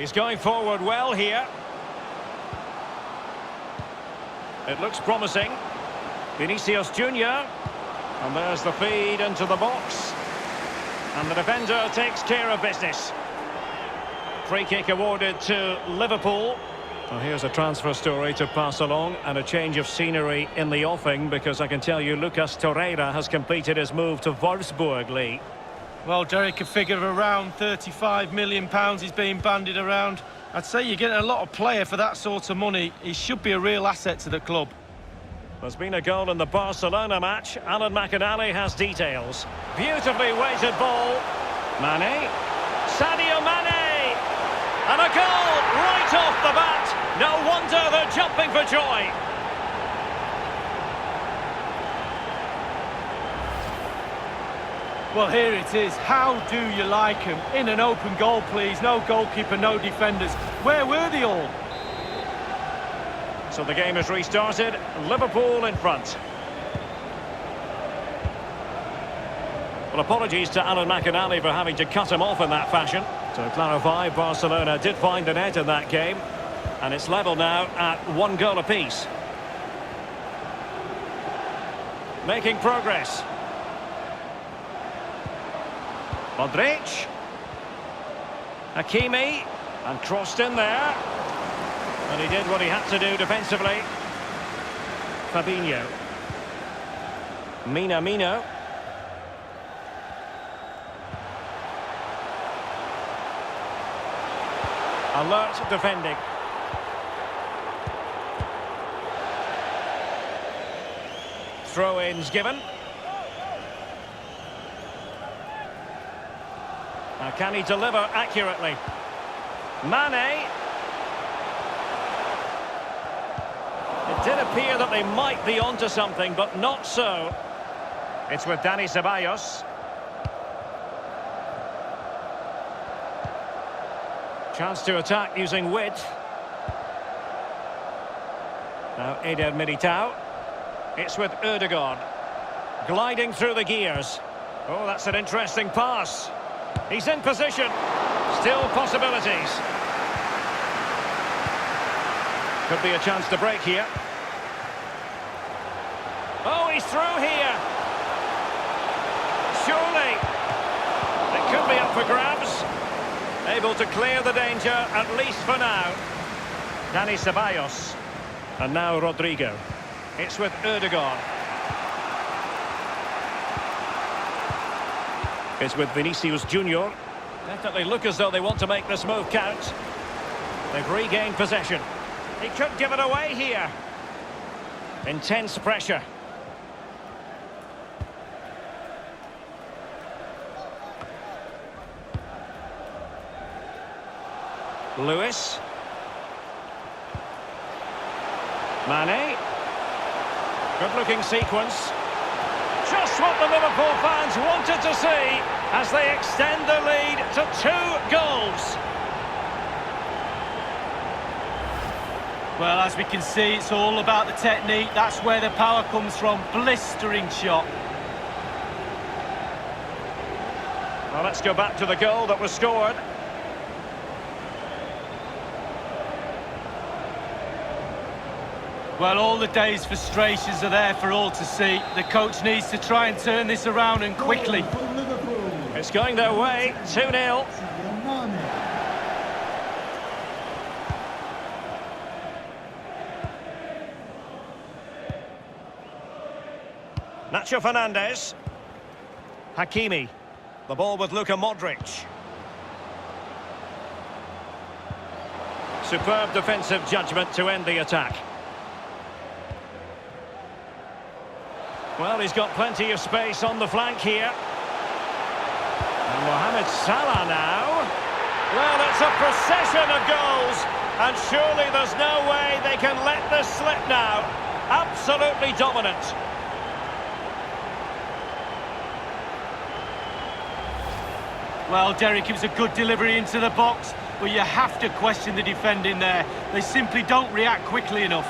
He's going forward well here. It looks promising. Vinicius Junior. And there's the feed into the box. And the defender takes care of business. Free kick awarded to Liverpool. Well, here's a transfer story to pass along and a change of scenery in the offing, because I can tell you Lucas Torreira has completed his move to Wolfsburg, Lee. Well, Derek, a figure of around £35 million is being bandied around. I'd say you're getting a lot of player for that sort of money. He should be a real asset to the club. There's been a goal in the Barcelona match. Alan McInally has details. Beautifully weighted ball. Mane. Sadio Mane! And a goal right off the bat. No wonder they're jumping for joy. Well, here it is. How do you like him? In an open goal, please. No goalkeeper, no defenders. Where were they all? So the game has restarted. Liverpool in front. Well, apologies to Alan McInally for having to cut him off in that fashion. To clarify, Barcelona did find the net in that game. And it's level now at 1 goal apiece. Making progress. Modric. Hakimi. And crossed in there. And he did what he had to do defensively. Fabinho. Minamino. Alert defending. Throw-ins given. Now can he deliver accurately? Mane. It did appear that they might be onto something, but not so. It's with Dani Ceballos. Chance to attack using width. Now Eder Militao. It's with Ødegaard. Gliding through the gears. Oh, that's an interesting pass. He's in position. Still possibilities. Could be a chance to break here. Oh, he's through here. Surely. It could be up for grabs. Able to clear the danger, at least for now. Dani Ceballos. And now Rodrigo. It's with Ødegaard. It's with Vinicius Junior. Definitely look as though they want to make this move count. They've regained possession. He could give it away here. Intense pressure. Lewis. Mane. Good-looking sequence. Just what the Liverpool fans wanted to see as they extend the lead to 2 goals. Well, as we can see, it's all about the technique. That's where the power comes from. Blistering shot. Well, let's go back to the goal that was scored. Well, all the day's frustrations are there for all to see. The coach needs to try and turn this around, and quickly. It's going their way, 2-0. Nacho Fernandez. Hakimi. The ball with Luka Modric. Superb defensive judgment to end the attack. Well, he's got plenty of space on the flank here. And Mohamed Salah now. Well, it's a procession of goals. And surely there's no way they can let this slip now. Absolutely dominant. Well, Derek, it was a good delivery into the box, but you have to question the defending there. They simply don't react quickly enough.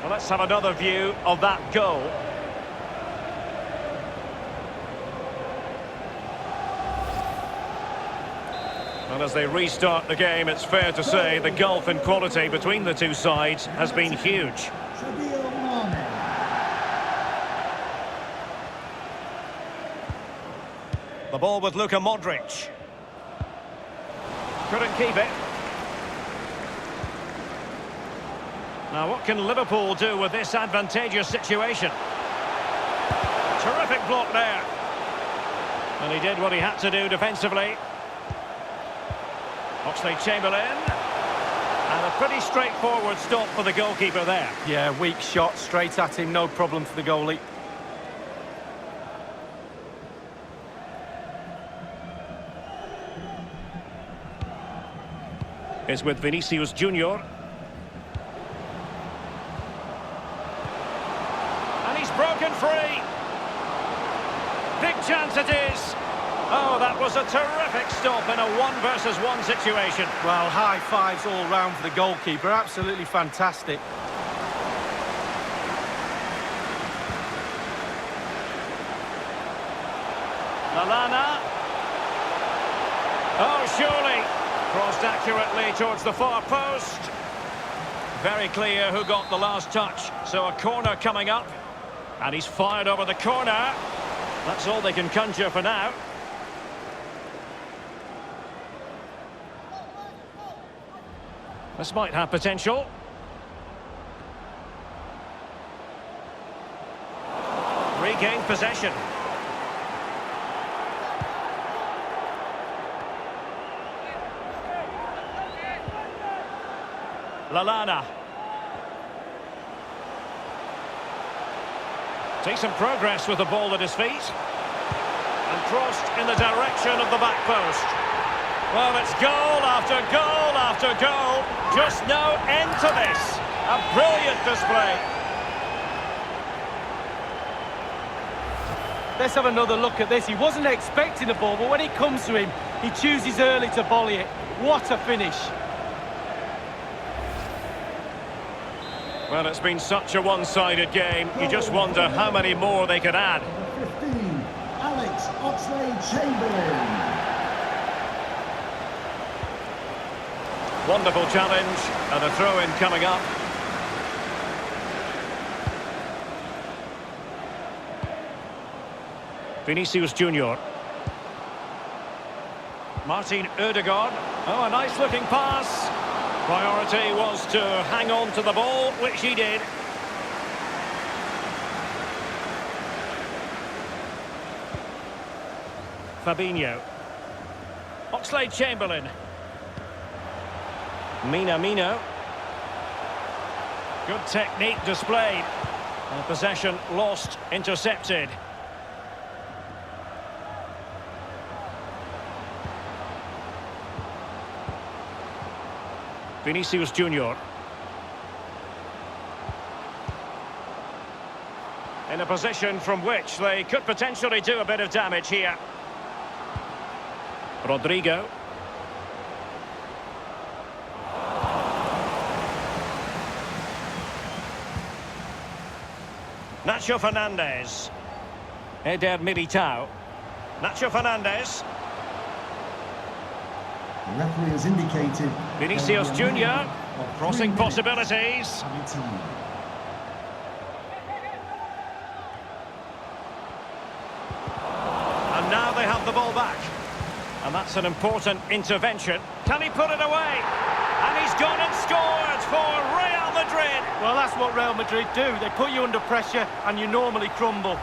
Well, let's have another view of that goal. And as they restart the game, it's fair to say the gulf in quality between the two sides has been huge. The ball with Luka Modric. Couldn't keep it. Now, what can Liverpool do with this advantageous situation? Terrific block there. And he did what he had to do defensively. Oxlade-Chamberlain. And a pretty straightforward stop for the goalkeeper there. Yeah, weak shot, straight at him, no problem for the goalie. Is with Vinicius Junior. And he's broken free. Big chance it is. Oh, that was a terrific stop in a 1-versus-1 situation. Well, high fives all round for the goalkeeper, absolutely fantastic. Lallana. Oh, surely. Crossed accurately towards the far post. Very clear who got the last touch. So a corner coming up. And he's fired over the corner. That's all they can conjure for now. This might have potential. Regained possession. Lallana. Decent progress with the ball at his feet. And crossed in the direction of the back post. Well, it's goal after goal after goal. Just no end to this. A brilliant display. Let's have another look at this. He wasn't expecting the ball, but when it comes to him, he chooses early to volley it. What a finish. Well, it's been such a one-sided game. You just wonder how many more they could add. 15, Alex Oxlade-Chamberlain. Wonderful challenge, and a throw-in coming up. Vinicius Junior. Martin Ødegaard. Oh, a nice-looking pass. Priority was to hang on to the ball, which he did. Fabinho. Oxlade-Chamberlain. Minamino. Good technique displayed. And possession lost, intercepted. Vinicius Junior. In a position from which they could potentially do a bit of damage here. Rodrigo. Nacho Fernandez. Eder Militao. Nacho Fernandez. The referee has indicated... Vinicius Junior. Crossing possibilities. And now they have the ball back. And that's an important intervention. Can he put it away? And he's gone and scored for Real Madrid. Well, that's what Real Madrid do. They put you under pressure and you normally crumble.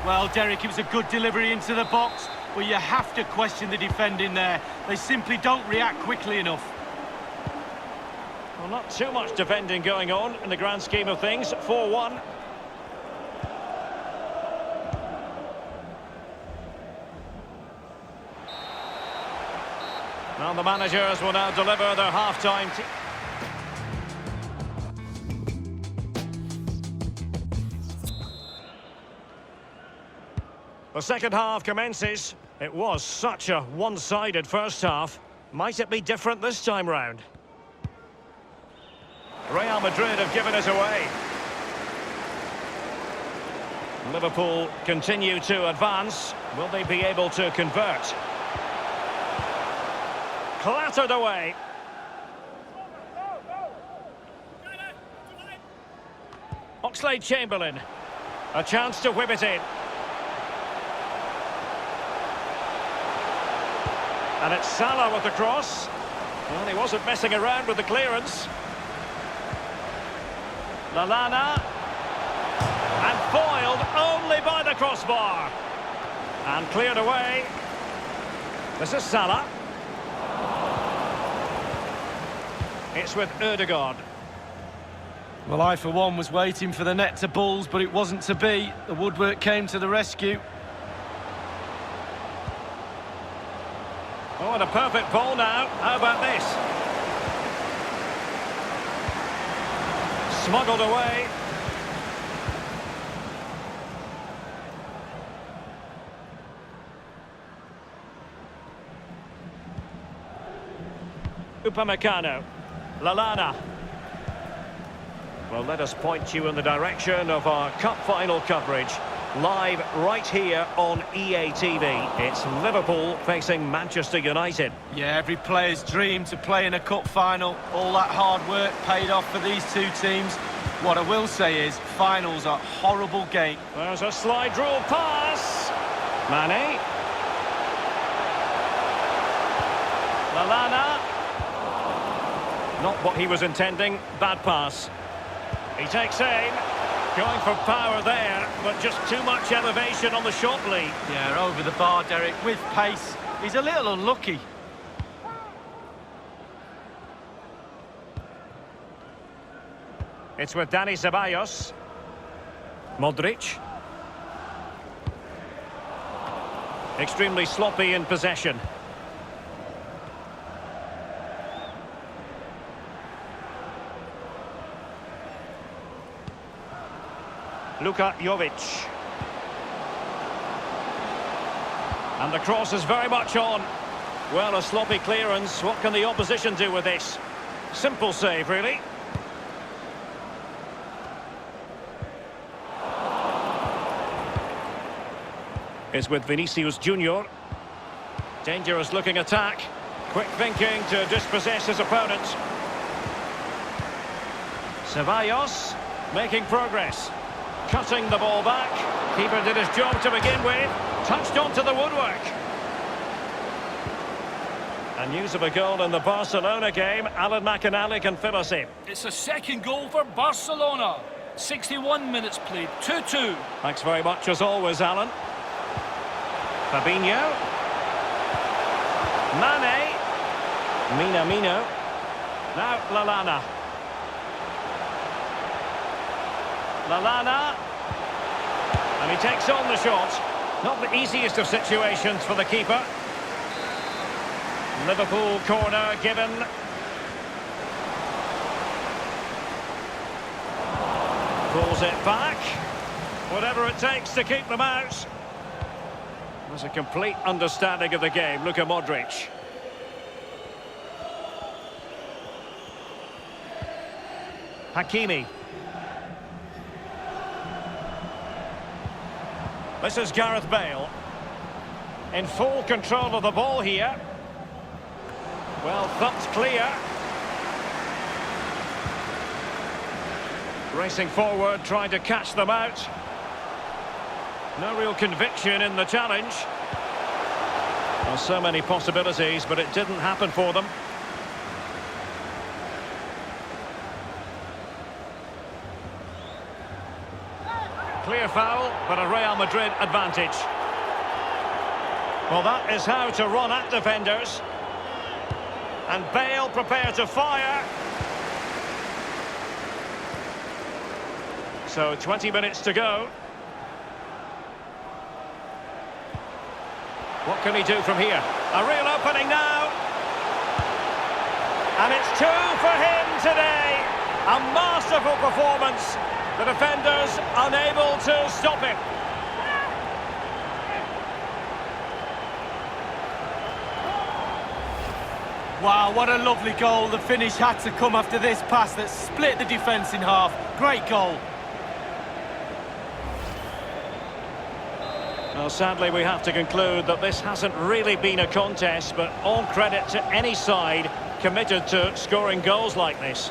Well, Derek, it was a good delivery into the box, but you have to question the defending there. They simply don't react quickly enough. Well, not too much defending going on in the grand scheme of things. 4-1. Now the managers will now deliver their half-time. The second half commences. It was such a one-sided first half. Might it be different this time round? Real Madrid have given it away. Liverpool continue to advance. Will they be able to convert? clattered away. Oxlade-Chamberlain. A chance to whip it in. And it's Salah with the cross. Well, he wasn't messing around with the clearance. Lallana. And foiled only by the crossbar. And cleared away. This is Salah. It's with Ødegaard. Well, I, for one, was waiting for the net to bulls, but it wasn't to be. The woodwork came to the rescue. Oh, and a perfect ball now. How about this? Smuggled away. Upamecano. Lallana. Well, let us point you in the direction of our cup final coverage. Live right here on EA TV. It's Liverpool facing Manchester United. Yeah, every player's dream to play in a cup final. All that hard work paid off for these two teams. What I will say is, finals are a horrible game. There's a slide rule pass. Mane. Lallana. Not what he was intending. Bad pass. He takes aim. Going for power there, but just too much elevation on the shot lead. Yeah, over the bar, Derek, with pace. He's a little unlucky. It's with Dani Ceballos. Modric. Extremely sloppy in possession. Luka Jovic. And the cross is very much on. Well, a sloppy clearance. What can the opposition do with this? Simple save, really. Is with Vinicius Junior. Dangerous looking attack. Quick thinking to dispossess his opponent. Ceballos making progress. Cutting the ball back. Keeper did his job to begin with. Touched onto the woodwork. And news of a goal in the Barcelona game. Alan McInally can fill us in. It's a second goal for Barcelona. 61 minutes played, 2-2. Thanks very much as always, Alan. Fabinho. Mane. Minamino. Now Lallana. Lallana. And he takes on the shot. Not the easiest of situations for the keeper. Liverpool corner given. Pulls it back. Whatever it takes to keep them out. There's a complete understanding of the game. Luka Modric. Hakimi. This is Gareth Bale. In full control of the ball here. Well, thumped clear. Racing forward, trying to catch them out. No real conviction in the challenge. Well, so many possibilities, but it didn't happen for them. Clear foul, but a Real Madrid advantage. Well, that is how to run at defenders. And Bale prepared to fire. So 20 minutes to go. What can he do from here? A real opening now. And it's 2 for him today. A masterful performance. The defenders unable to stop him. Wow, what a lovely goal. The finish had to come after this pass that split the defence in half. Great goal. Well, sadly, we have to conclude that this hasn't really been a contest, but all credit to any side committed to scoring goals like this.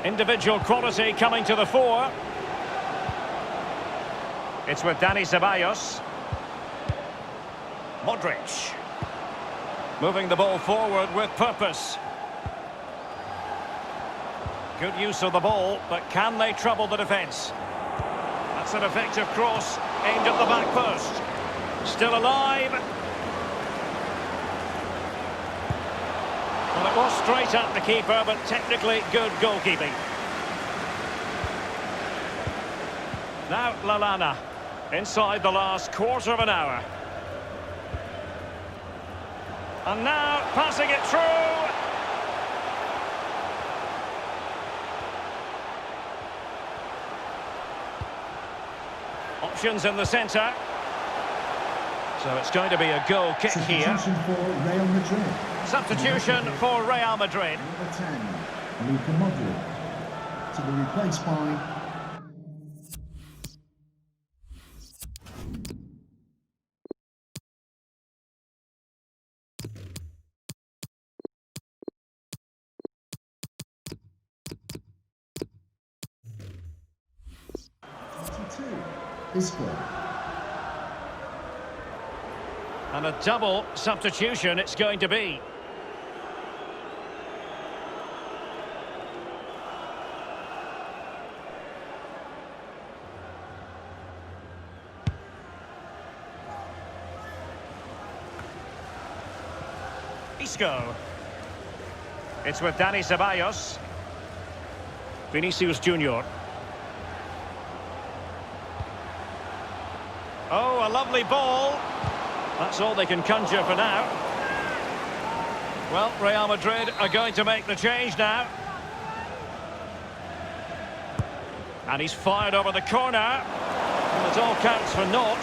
Individual quality coming to the fore. It's with Dani Ceballos. Modric. Moving the ball forward with purpose. Good use of the ball, but can they trouble the defence? That's an effective cross aimed at the back post. Still alive. Well, it was straight at the keeper, but technically good goalkeeping. Now Lallana, inside the last quarter of an hour. And now passing it through. Options in the centre. So it's going to be a goal kick here. Substitution for Real Madrid. Substitution for Real Madrid. Number 10, Luka Modric. To be replaced by... Isco. And a double substitution it's going to be. Isco. It's with Dani Ceballos. Vinicius Junior. Oh, a lovely ball. That's all they can conjure for now. Well, Real Madrid are going to make the change now. And he's fired over the corner. And it all counts for naught.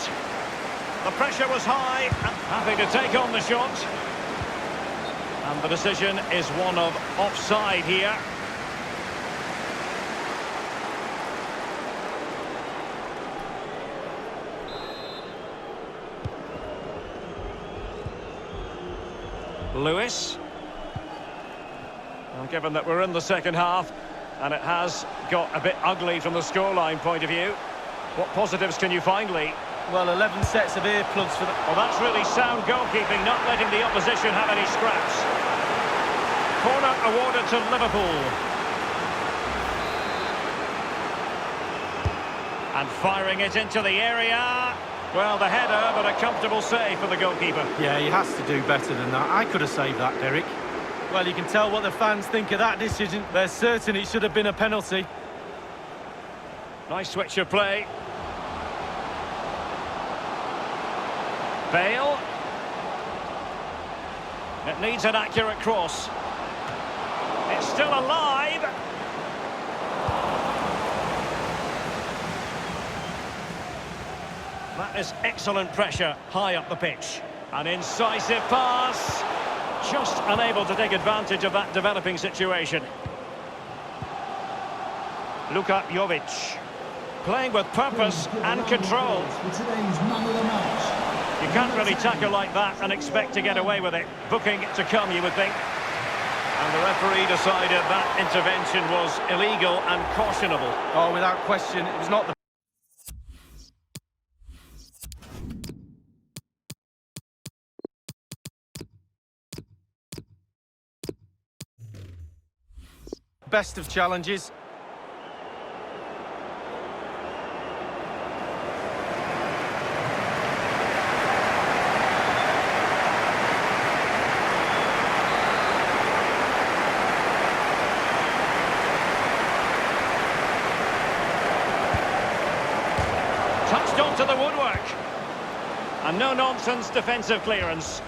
The pressure was high. Happy to take on the shot. And the decision is one of offside here. Lewis. Well, given that we're in the second half and it has got a bit ugly from the scoreline point of view, what positives can you find, Lee? Well, 11 sets of earplugs for the... Well, that's really sound goalkeeping, not letting the opposition have any scraps. Corner awarded to Liverpool. And firing it into the area. Well, the header, but a comfortable save for the goalkeeper. Yeah, he has to do better than that. I could have saved that, Derek. Well, you can tell what the fans think of that decision. They're certain it should have been a penalty. Nice switch of play. Bale. It needs an accurate cross. It's still alive. That is excellent pressure high up the pitch. An incisive pass. Just unable to take advantage of that developing situation. Luka Jovic. Playing with purpose and control. For today's man of the match. You can't really tackle like that and expect to get away with it. Booking to come, you would think. And the referee decided that intervention was illegal and cautionable. Oh, without question, it was not the best of challenges. Touched onto the woodwork. And no-nonsense defensive clearance.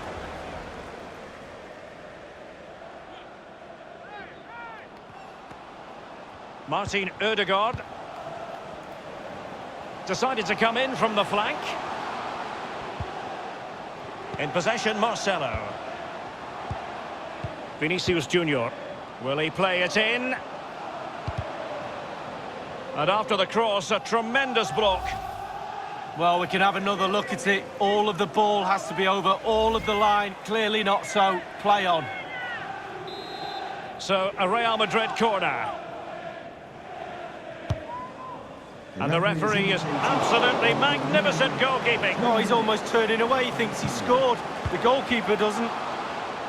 Martin Ødegaard. Decided to come in from the flank. In possession, Marcelo. Vinicius Junior. Will he play it in? And after the cross, a tremendous block. Well, we can have another look at it. All of the ball has to be over all of the line. Clearly not so. Play on. So, a Real Madrid corner. And the referee is absolutely magnificent goalkeeping. Oh, he's almost turning away. He thinks he scored. The goalkeeper doesn't.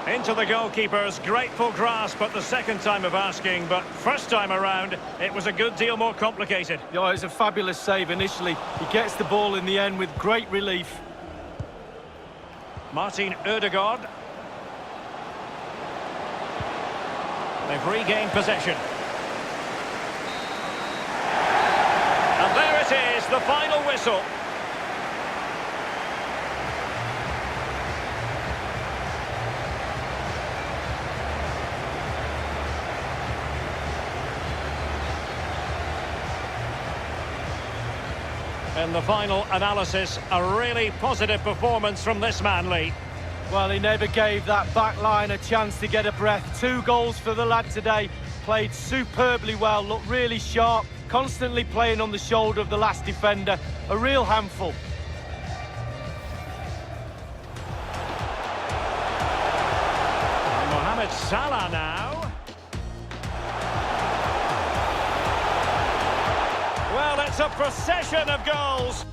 Into the goalkeeper's grateful grasp at the second time of asking, but first time around, it was a good deal more complicated. Oh, it was a fabulous save initially. He gets the ball in the end with great relief. Martin Ødegaard. They've regained possession. And there it is, the final whistle. In the final analysis, a really positive performance from this man, Lee. Well, he never gave that back line a chance to get a breath. 2 goals for the lad today. Played superbly well, looked really sharp, constantly playing on the shoulder of the last defender. A real handful. And Mohamed Salah now. Well, it's a procession of goals.